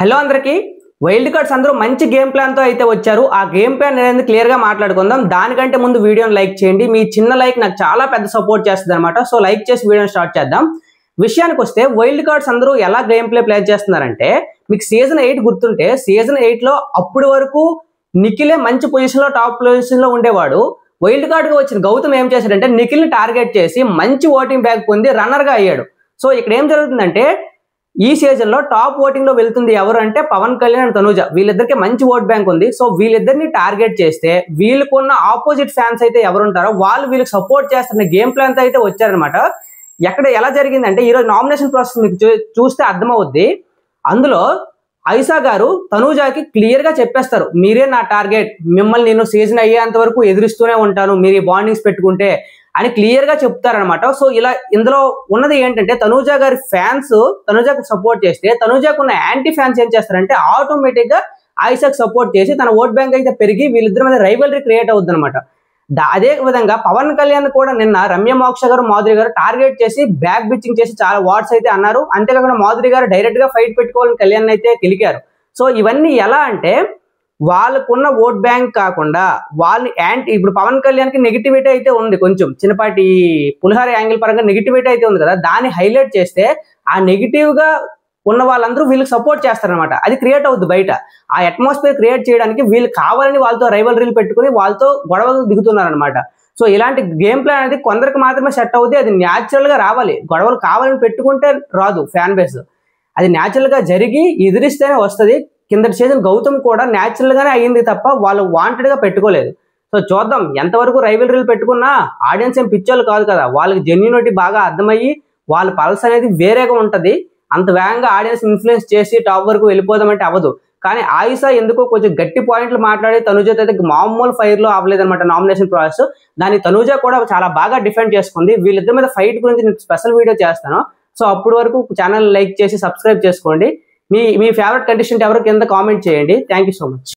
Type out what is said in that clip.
Hello అందరికీ wild cards అందరూ మంచి గేమ్ ప్లాన్ తో అయితే వచ్చారు. ఆ గేమ్ ప్లాన్ అనేది క్లియర్ గా మాట్లాడుకుందాం. దానికంటే ముందు వీడియోని లైక్ చేయండి. మీ చిన్న లైక్ నాకు చాలా పెద్ద సపోర్ట్ చేస్తుంది అనమాట. సో లైక్ చేసి వీడియోని స్టార్ట్ చేద్దాం. విషయానికి వస్తే వైల్డ్ కార్డ్స్ అందరూ ఎలా గేమ్ ప్లే చేస్తున్నారంటే, మీకు సీజన్ 8 గుర్తుంటే సీజన్ 8 లో అప్పటి వరకు నిఖిలే మంచి పొజిషన్ లో టాప్ పొజిషన్ లో ఉండేవాడు. వైల్డ్ కార్డ్ గా వచ్చిన గౌతమ్ ఏం చేశాడంటే నిఖిల్ ని టార్గెట్ చేసి మంచి ఓటింగ్ బ్యాక్ పొంది రన్నర్ గా అయ్యాడు. సో ఇక్కడ ఏం జరుగుతుందంటే ఈ సీజన్ లో టాప్ ఓటింగ్ లో వెళ్తుంది ఎవరు అంటే పవన్ కళ్యాణ్ అండ్ తనూజ. వీళ్ళిద్దరికి మంచి ఓట్ బ్యాంక్ ఉంది. సో వీళ్ళిద్దరిని టార్గెట్ చేస్తే వీళ్ళకున్న ఆపోజిట్ ఫ్యాన్స్ అయితే ఎవరు ఉంటారో వాళ్ళు వీళ్ళకి సపోర్ట్ చేస్తున్న గేమ్ ప్లాన్ తో అయితే వచ్చారనమాట. ఎక్కడ ఎలా జరిగిందంటే ఈరోజు నామినేషన్ ప్రాసెస్ మీకు చూస్తే అర్థమవుద్ది. అందులో ఐసా గారు తనూజాకి క్లియర్ గా చెప్పేస్తారు, మీరే నా టార్గెట్, మిమ్మల్ని నేను సీజన్ అయ్యేంత వరకు ఎదురిస్తూనే ఉంటాను మీరు ఈ బాండింగ్స్ పెట్టుకుంటే అని క్లియర్ గా చెప్తారనమాట. సో ఇలా ఇందులో ఉన్నది ఏంటంటే తనూజా గారి ఫ్యాన్స్ తనూజాకు సపోర్ట్ చేస్తే తనూజాకు ఉన్న యాంటీ ఫ్యాన్స్ ఏం చేస్తారంటే ఆటోమేటిక్ గా ఐసాకు సపోర్ట్ చేసి తన ఓట్ బ్యాంక్ అయితే పెరిగి వీళ్ళిద్దరి మీద రైవల్రీ క్రియేట్ అవుద్ది అనమాట. అదే విధంగా పవన్ కళ్యాణ్ కూడా నిన్న రమ్య మోక్ష గారు మాధురి గారు టార్గెట్ చేసి బ్యాక్ బిచ్చింగ్ చేసి చాలా వార్డ్స్ అయితే అన్నారు. అంతేకాకుండా మాధురి గారు డైరెక్ట్ గా ఫైట్ పెట్టుకోవాలని కళ్యాణ్ అయితే కిలికారు. సో ఇవన్నీ ఎలా అంటే వాళ్ళకున్న ఓట్ బ్యాంక్ కాకుండా వాళ్ళని ఇప్పుడు పవన్ కళ్యాణ్ కి నెగిటివిటీ అయితే ఉంది, కొంచెం చిన్నపాటి పులిహార యాంగిల్ పరంగా నెగిటివిటీ అయితే ఉంది కదా, దాన్ని హైలైట్ చేస్తే ఆ నెగిటివ్ గా ఉన్న వాళ్ళందరూ వీళ్ళకి సపోర్ట్ చేస్తారనమాట. అది క్రియేట్ అవుద్ది బయట. ఆ అట్మాస్ఫియర్ క్రియేట్ చేయడానికి వీళ్ళు కావాలని వాళ్ళతో రైవల్రీలు పెట్టుకుని వాళ్ళతో గొడవలు దిగుతున్నారనమాట. సో ఇలాంటి గేమ్ ప్లాన్ అనేది కొందరికి మాత్రమే సెట్ అవుతుంది. అది న్యాచురల్ గా రావాలి. గొడవలు కావాలని పెట్టుకుంటే రాదు ఫ్యాన్ బేస్. అది న్యాచురల్ గా జరిగి ఎదిరిస్తేనే వస్తుంది. కిందటి సీజన్ గౌతమ్ కూడా న్యాచురల్ గానే అయ్యింది తప్ప వాళ్ళు వాంటెడ్ గా పెట్టుకోలేదు. సో చూద్దాం ఎంతవరకు రైవల్రీలు పెట్టుకున్నా ఆడియన్స్ ఏం పిచ్చోళ్ళు కాదు కదా, వాళ్ళకి జెన్యూనిటీ బాగా అర్థమయ్యి వాళ్ళ పల్స్ అనేది వేరేగా ఉంటది. అంత వేగంగా ఆడియన్స్ ఇన్ఫ్లుయెన్స్ చేసి టాప్ వరకు వెళ్ళిపోదామంటే అవ్వదు. కానీ ఆయిషా ఎందుకో కొంచెం గట్టి పాయింట్లు మాట్లాడి తనూజతో అయితే మామూలు ఫైర్ లో అవ్వలేదన్నమాట నామినేషన్ ప్రాసెస్. దాన్ని తనూజ కూడా చాలా బాగా డిఫెండ్ చేసుకుంది. వీళ్ళిద్దరి మీద ఫైట్ గురించి నేను స్పెషల్ వీడియో చేస్తాను. సో అప్పటి వరకు ఛానల్ లైక్ చేసి సబ్స్క్రైబ్ చేసుకోండి. మీ ఫేవరెట్ కంటెస్టెంట్ ఎవరు కింద కామెంట్ చేయండి. Thank you so much.